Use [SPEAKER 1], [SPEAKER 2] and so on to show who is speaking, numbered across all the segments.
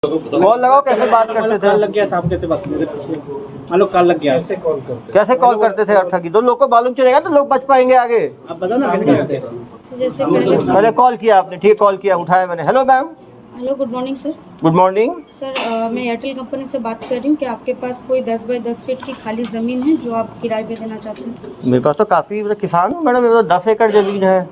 [SPEAKER 1] Call लगाओ, कैसे बात करते थे?
[SPEAKER 2] लग गया साहब, कैसे बात करते थे? मान लो कॉल लग गया,
[SPEAKER 1] कैसे कॉल करते थे? ठगी दो लोग को मालूम चलेगा तो लोग बच पाएंगे आगे।
[SPEAKER 2] आप बताओ ना कैसे करते हैं?
[SPEAKER 3] जैसे
[SPEAKER 1] पहले कॉल किया आपने, ठीक, कॉल किया, उठाया मैंने। Hello ma'am.
[SPEAKER 3] Hello, good morning sir.
[SPEAKER 1] Good morning
[SPEAKER 3] sir, मैं एयरटेल कंपनी से बात कर रही हूँ कि आपके पास कोई 10 बाई 10 फीट की खाली ज़मीन है जो आप किराए पे देना चाहते हैं?
[SPEAKER 1] मेरे पास तो काफ़ी, किसान हूँ मैडम, मेरे पास 10 एकड़ ज़मीन है।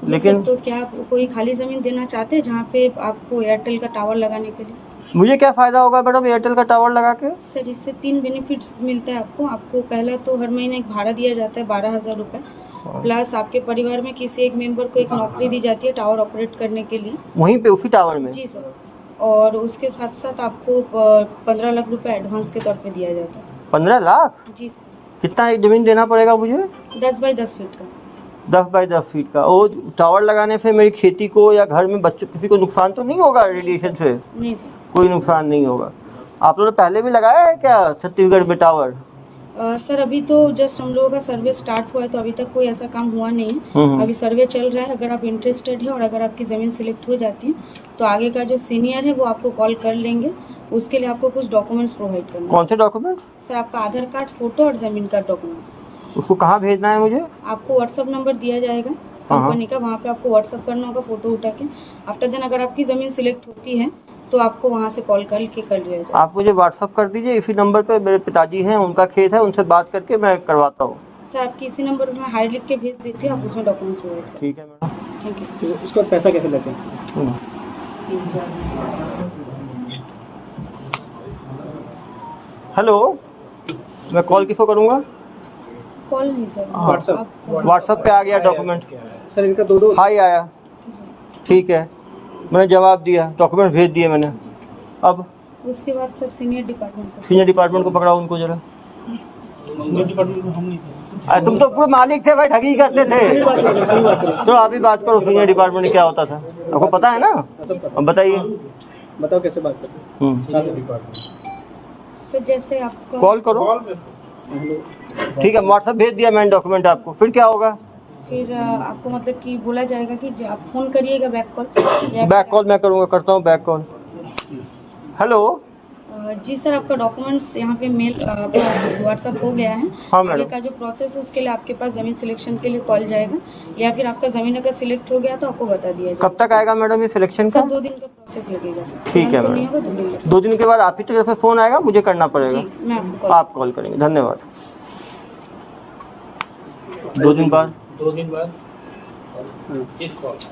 [SPEAKER 1] लेकिन
[SPEAKER 3] तो क्या आप कोई खाली ज़मीन देना चाहते हैं जहाँ पे आपको एयरटेल का टावर लगाने के लिए?
[SPEAKER 1] मुझे क्या फ़ायदा होगा मैडम एयरटेल का टावर लगा के?
[SPEAKER 3] सर, इससे 3 बेनिफिट्स मिलता है आपको। पहला तो हर महीने एक भाड़ा दिया जाता है 12,000 रुपये, प्लस आपके परिवार में किसी एक मेंबर को एक नौकरी दी जाती है टावर ऑपरेट करने के लिए,
[SPEAKER 1] वहीं पे उसी टावर में?
[SPEAKER 3] जी सर। और उसके साथ साथ आपको 15 लाख रुपए एडवांस के तौर पे दिया जाता है।
[SPEAKER 1] 15 लाख?
[SPEAKER 3] जी सर।
[SPEAKER 1] कितना एक ज़मीन देना पड़ेगा मुझे?
[SPEAKER 3] 10 बाई 10 फीट का।
[SPEAKER 1] 10 बाई 10 फीट का। वो टावर लगाने से मेरी खेती को या घर में बच्चों किसी को नुकसान तो नहीं होगा रेडिएशन से?
[SPEAKER 3] नहीं सर,
[SPEAKER 1] कोई नुकसान नहीं होगा। आप लोगों ने पहले भी लगाया है क्या छत्तीसगढ़ में टावर?
[SPEAKER 3] सर, अभी तो जस्ट हम लोगों का सर्वे स्टार्ट हुआ है, तो अभी तक कोई ऐसा काम हुआ नहीं है। अभी सर्वे चल रहा है। अगर आप इंटरेस्टेड है और अगर आपकी ज़मीन सिलेक्ट हो जाती है तो आगे का जो सीनियर है वो आपको कॉल कर लेंगे। उसके लिए आपको कुछ डॉक्यूमेंट्स प्रोवाइड करना है।
[SPEAKER 1] कौन से डॉक्यूमेंट्स?
[SPEAKER 3] सर, आपका आधार कार्ड, फोटो और ज़मीन का डॉक्यूमेंट्स।
[SPEAKER 1] उसको कहाँ भेजना है मुझे?
[SPEAKER 3] आपको व्हाट्सअप नंबर दिया जाएगा कंपनी का, वहाँ पे आपको व्हाट्सअप करना होगा फ़ोटो उठा के। आफ्टर देन अगर आपकी ज़मीन सिलेक्ट होती है तो आपको वहाँ से कॉल करके कर लिया जाए।
[SPEAKER 1] आप मुझे व्हाट्सअप कर दीजिए, इसी नंबर पे मेरे पिताजी हैं, उनका खेत है, उनसे बात करके मैं करवाता हूँ।
[SPEAKER 3] सर, आपकी इसी नंबर पर मैं हाई लिख के भेज देती हूँ, आप उसमें डॉक्यूमेंट्स प्रोवाइड करें।
[SPEAKER 1] ठीक है मैडम।
[SPEAKER 3] Thank you sir.
[SPEAKER 2] उसका पैसा कैसे लेते हैं?
[SPEAKER 1] हेलो, मैं कॉल किसको करूँगा?
[SPEAKER 3] कॉल नहीं सर,
[SPEAKER 1] व्हाट्सअप पे आ गया डॉक्यूमेंट।
[SPEAKER 2] सर इनका दो
[SPEAKER 1] हाई आया, ठीक है, मैंने जवाब दिया, डॉक्यूमेंट भेज दिए मैंने। अब
[SPEAKER 3] उसके बाद सर सीनियर डिपार्टमेंट से।
[SPEAKER 1] सीनियर डिपार्टमेंट को पकड़ाओ, उनको जरा।
[SPEAKER 2] सीनियर डिपार्टमेंट में हम नहीं थे।
[SPEAKER 1] अरे तुम तो पूरे मालिक थे भाई, ठगी करते थे। तो आप ही बात करो, सीनियर डिपार्टमेंट में क्या होता था आपको पता है ना? अब बताइए।
[SPEAKER 2] बताओ कैसे बात करते हैं? सीनियर डिपार्टमेंट
[SPEAKER 3] सर, जैसे आपका
[SPEAKER 1] कॉल करो, ठीक है, व्हाट्सएप भेज दिया मैंने डॉक्यूमेंट आपको। फिर क्या होगा?
[SPEAKER 3] फिर आपको मतलब कि बोला जाएगा कि आप फ़ोन करिएगा बैक कॉल।
[SPEAKER 1] बैक कॉल मैं करूँगा, करता हूँ बैक कॉल। हेलो।
[SPEAKER 3] जी सर, आपका डॉक्यूमेंट्स यहाँ पे मेल व्हाट्सअप हो गया है।
[SPEAKER 1] हाँ
[SPEAKER 3] आगे
[SPEAKER 1] मैडम।
[SPEAKER 3] का जो प्रोसेस है उसके लिए आपके पास ज़मीन सिलेक्शन के लिए कॉल जाएगा, या फिर आपका ज़मीन अगर सिलेक्ट हो गया तो आपको बता दिया जाएगा।
[SPEAKER 1] कब तक आएगा मैडम ये सिलेक्शन का?
[SPEAKER 3] सर, 2 दिन का प्रोसेस लगेगा सर।
[SPEAKER 1] ठीक है
[SPEAKER 3] तो नहीं
[SPEAKER 1] मैडम।
[SPEAKER 3] होगा, 2 दिन लगेगा।
[SPEAKER 1] 2 दिन के बाद आप ही तरफ से फ़ोन आएगा, मुझे करना पड़ेगा?
[SPEAKER 3] जी, मैं आपको
[SPEAKER 1] आप कॉल करेंगे, धन्यवाद। 2 दिन बाद?
[SPEAKER 2] 2 दिन बाद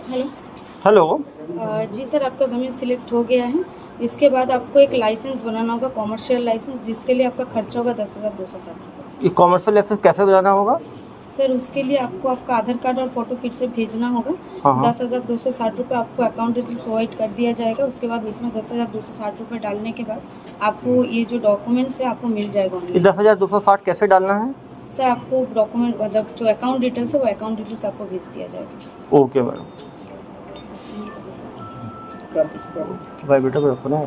[SPEAKER 3] हेलो।
[SPEAKER 1] हेलो।
[SPEAKER 3] जी सर, आपका ज़मीन सिलेक्ट हो गया है। इसके बाद आपको एक लाइसेंस बनाना होगा, कॉमर्शियल लाइसेंस, जिसके लिए आपका खर्चा होगा 10,260 रुपये।
[SPEAKER 1] ये कॉमर्शियल लाइसेंस कैसे बनाना होगा?
[SPEAKER 3] सर, उसके लिए आपको आपका आधार कार्ड और फोटो फिर से भेजना होगा।
[SPEAKER 1] हाँ।
[SPEAKER 3] 10,260 रुपये आपको अकाउंट डिटेल प्रोवाइड कर दिया जाएगा। उसके बाद उसमें 10,260 रुपये डालने के बाद आपको ये जो डॉक्यूमेंट्स है आपको मिल जाएगा
[SPEAKER 1] ये
[SPEAKER 3] ऑनलाइन।
[SPEAKER 1] 10,260 कैसे डालना है?
[SPEAKER 3] सर, आपको डॉक्यूमेंट मतलब जो अकाउंट डिटेल्स है वो अकाउंट डिटेल्स आपको भेज दिया जाएगा।
[SPEAKER 1] Okay madam. भाई बेटा को रखो ना।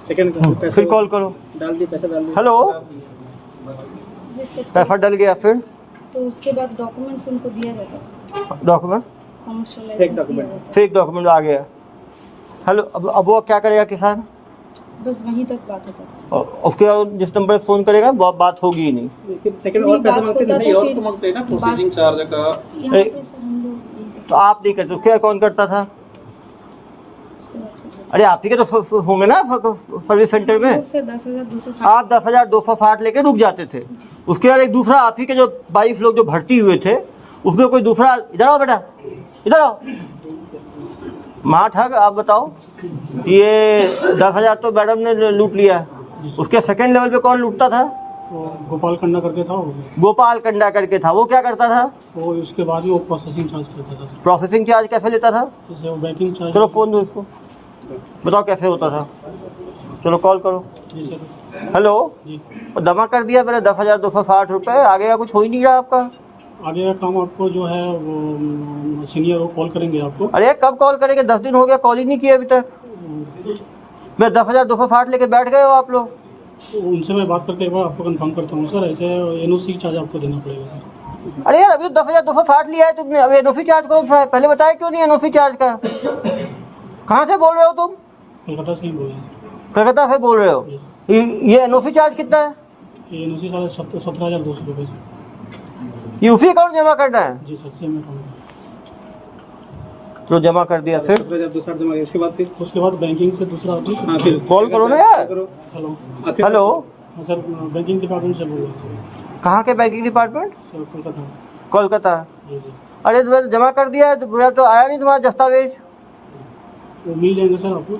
[SPEAKER 2] सेकंड
[SPEAKER 1] फिर कॉल करो।
[SPEAKER 2] डाल दिए, पैसा डाल दिए।
[SPEAKER 1] हेलो,
[SPEAKER 3] जी सर,
[SPEAKER 1] पैसा डल गया। फिर
[SPEAKER 3] तो उसके बाद डॉक्यूमेंट्स उनको दिया जाता है,
[SPEAKER 1] डॉक्यूमेंट,
[SPEAKER 3] कॉमर्शियल
[SPEAKER 2] फेक
[SPEAKER 3] लाइसेंस दिया
[SPEAKER 2] डॉक्यूमेंट।
[SPEAKER 3] जाता
[SPEAKER 1] फेक डॉक्यूमेंट आ गया। हेलो, अब वो क्या करेगा किसान?
[SPEAKER 3] है। बस वहीं तक बात होता है।
[SPEAKER 1] और उसके बाद जिस नंबर पे फ़ोन करेगा वो बात होगी ही नहीं।
[SPEAKER 2] फिर सेकंड और पैसा मांगते
[SPEAKER 3] बात
[SPEAKER 2] नहीं,
[SPEAKER 3] होता
[SPEAKER 2] और
[SPEAKER 3] था
[SPEAKER 2] तो
[SPEAKER 3] फिर
[SPEAKER 2] मांगते हैं ना
[SPEAKER 3] बात-
[SPEAKER 2] प्रोसेसिंग चार्ज का।
[SPEAKER 3] यहाँ पे सर हम लोग यही करते
[SPEAKER 1] तो आप नहीं करते, उसके बाद कौन करता था?
[SPEAKER 3] हैं। उसके बाद सर
[SPEAKER 1] अरे आप ही के तो होंगे ना सर्विस सेंटर में।
[SPEAKER 3] सर 10,260
[SPEAKER 1] आप 10,260 लेके रुक जाते थे। उसके बाद एक दूसरा आप ही के जो 22 लोग जो भर्ती हुए थे उसमें कोई दूसरा, इधर आओ बेटा, इधर आओ, माँ ठग। आप बताओ, ये 10,000 तो मैडम ने लूट लिया, उसके सेकंड लेवल पे कौन लूटता था?
[SPEAKER 4] गोपाल कंडा करके था वो।
[SPEAKER 1] गोपाल कंडा करके था, वो क्या करता था?
[SPEAKER 4] वो उसके बाद भी वो प्रोसेसिंग चार्ज करता था।
[SPEAKER 1] प्रोसेसिंग चार्ज कैसे लेता था?
[SPEAKER 4] जैसे वो बैंकिंग चार्ज।
[SPEAKER 1] चलो फ़ोन दो इसको, बताओ कैसे होता था। चलो कॉल करो।
[SPEAKER 4] जी सर।
[SPEAKER 1] हेलो,
[SPEAKER 4] जी,
[SPEAKER 1] जमा कर दिया मैंने 10,260 रुपये, आगे का कुछ हो ही नहीं रहा आपका।
[SPEAKER 4] आगे का काम आपको जो है वो सीनियर वो कॉल करेंगे आपको।
[SPEAKER 1] अरे कब कॉल करेंगे? 10 दिन हो गया, कॉल ही नहीं किया अभी तक। मैं 10,260 लेके बैठ गए हो आप लोग।
[SPEAKER 4] उनसे मैं बात करके एक बार आपको कंफर्म करता हूँ सर। ऐसे एनओसी चार्ज आपको देना पड़ेगा सर।
[SPEAKER 1] अरे यार अभी तो 10,260 लिया है तुमने, अब एनओसी चार्ज कौन सा है पहले बताया क्यों नहीं एनओसी चार्ज का? कहाँ से बोल रहे हो तुम?
[SPEAKER 4] कोलकाता से ही बोल रहे हैं।
[SPEAKER 1] कलकत्ता से बोल रहे हो? ये एनओसी चार्ज कितना है?
[SPEAKER 4] ये एनओसी साढ़े 17,200 रुपये।
[SPEAKER 1] ये उसी अकाउंट जमा करना है?
[SPEAKER 4] जी सर, सेम अकाउंट।
[SPEAKER 1] तो जमा कर दिया, फिर
[SPEAKER 2] 17,260 जमा किया, उसके बाद
[SPEAKER 4] बैंकिंग से दूसरा ऑफिस।
[SPEAKER 2] हाँ फिर
[SPEAKER 1] कॉल करो ना यार।
[SPEAKER 2] करो।
[SPEAKER 4] हेलो
[SPEAKER 2] हाँ, फिर
[SPEAKER 1] हेलो,
[SPEAKER 4] हाँ सर, बैंकिंग डिपार्टमेंट से बोल रहे हैं
[SPEAKER 1] कहाँ के banking department?
[SPEAKER 4] Sir, Kolkata.
[SPEAKER 1] Kolkata.
[SPEAKER 4] जी जी,
[SPEAKER 1] अरे तुम्हें जमा कर दिया है तो पूरा तो आया नहीं तुम्हारा दस्तावेज?
[SPEAKER 4] वो मिल जाएंगे सर आपको,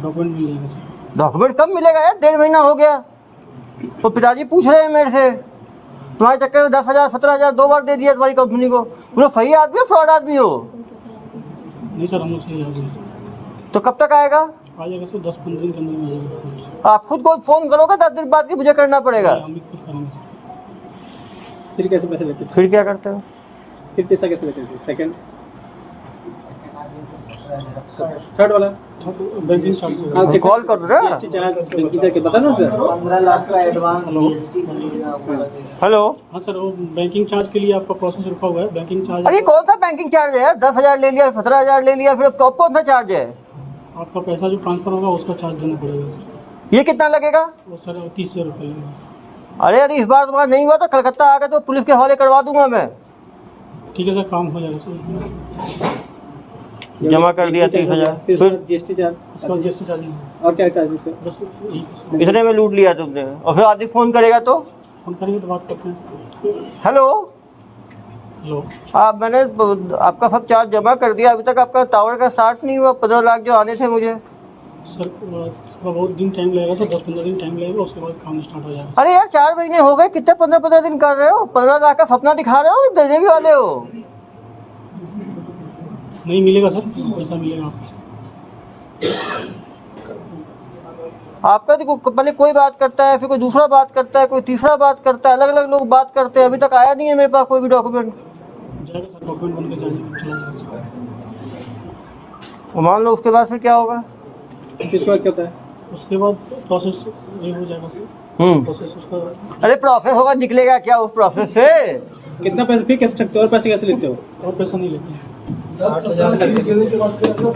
[SPEAKER 4] डॉक्यूमेंट मिल जाएंगे सर।
[SPEAKER 1] डॉक्यूमेंट कब मिलेगा यार? 1.5 महीना हो गया। तो पिताजी पूछ रहे हैं मेरे से, तुम्हारे चक्कर में 10,000 17,000 2 बार दे दिया तुम्हारी कंपनी को। बोलो सही आदमी हो फ्रॉड आदमी हो?
[SPEAKER 4] नहीं सर, हम उससे आ
[SPEAKER 1] तो कब तक आएगा?
[SPEAKER 4] जाएगा सर, 10-15 दिन के अंदर में आ जाएगा।
[SPEAKER 1] आप खुद को फोन करोगे 10 दिन बाद की मुझे करना पड़ेगा?
[SPEAKER 4] हम भी खुद करेंगे सर।
[SPEAKER 2] फिर कैसे पैसे लेते थे?
[SPEAKER 1] फिर क्या करते हो?
[SPEAKER 2] फिर पैसा कैसे लेते थे? सेकंड थर्ड वाला
[SPEAKER 4] बैंकिंग चार्ज।
[SPEAKER 2] हाँ,
[SPEAKER 1] तो कॉल कर दो ना।
[SPEAKER 2] GST चार्ज बैंकिंग चार्ज के बता दो सर।
[SPEAKER 5] 15 लाख का एडवांस
[SPEAKER 4] हेलो।
[SPEAKER 5] GST लगेगा।
[SPEAKER 1] हेलो,
[SPEAKER 4] हाँ सर, वो बैंकिंग चार्ज के लिए आपका प्रोसेस रुका हुआ है। बैंकिंग चार्ज
[SPEAKER 1] अरे कौन सा बैंकिंग चार्ज है यार? 10,000 ले लिया, 17,000 ले लिया, फिर अब कौन सा चार्ज है?
[SPEAKER 4] आपका पैसा जो ट्रांसफर होगा उसका चार्ज देना पड़ेगा।
[SPEAKER 1] ये कितना लगेगा?
[SPEAKER 4] वो सर 30,000 रुपये लगेगा।
[SPEAKER 1] अरे यदि इस बार तुम्हारा नहीं हुआ तो कलकत्ता आ गए तो पुलिस के हवाले करवा दूंगा मैं।
[SPEAKER 4] ठीक है सर, काम हो जाएगा सर।
[SPEAKER 1] जमा कर दिया 30,000।
[SPEAKER 2] फिर
[SPEAKER 1] फिर
[SPEAKER 2] GST चार्ज,
[SPEAKER 4] उसका GST चार्ज नहीं,
[SPEAKER 2] और क्या चार्ज लेते हो?
[SPEAKER 4] बस यही।
[SPEAKER 1] इतने में लूट लिया तुमने, और फिर आदमी फोन करेगा तो?
[SPEAKER 4] फोन करेंगे तो बात करते हैं।
[SPEAKER 1] Hello,
[SPEAKER 4] hello.
[SPEAKER 1] मैंने आपका सब चार्ज जमा कर दिया, अभी तक आपका टावर का स्टार्ट नहीं हुआ। 15 लाख जो आने थे मुझे।
[SPEAKER 4] सर उसका बहुत दिन टाइम लगेगा सर, 10-15 दिन टाइम लगेगा, उसके बाद काम स्टार्ट हो जाएगा।
[SPEAKER 1] अरे यार 4 महीने हो गए, कितने 15-15 दिन कर रहे हो? 15 लाख का सपना दिखा रहे हो, देने भी वाले हो?
[SPEAKER 4] नहीं मिलेगा सर, पैसा मिलेगा आपको।
[SPEAKER 1] आपका देखो, पहले कोई बात करता है, फिर कोई दूसरा बात करता है, कोई तीसरा बात करता है, अलग अलग लोग बात करते हैं। अभी तक आया नहीं है मेरे पास कोई भी डॉक्यूमेंट।
[SPEAKER 4] जाएगा सर, डॉक्यूमेंट बन के चला जाएगा।
[SPEAKER 1] मान लो उसके बाद फिर क्या होगा?
[SPEAKER 2] इसके बाद क्या होता है?
[SPEAKER 4] उसके बाद प्रोसेस ये हो जाएगा सर। प्रोसेस उसका
[SPEAKER 1] अरे प्रोसेस होगा, निकलेगा क्या उस प्रोसेस से?
[SPEAKER 2] कितना पैसे फिर कैसे सकते हो? और पैसे कैसे लेते हो?
[SPEAKER 4] और पैसा नहीं लेते हैं।
[SPEAKER 5] 60,000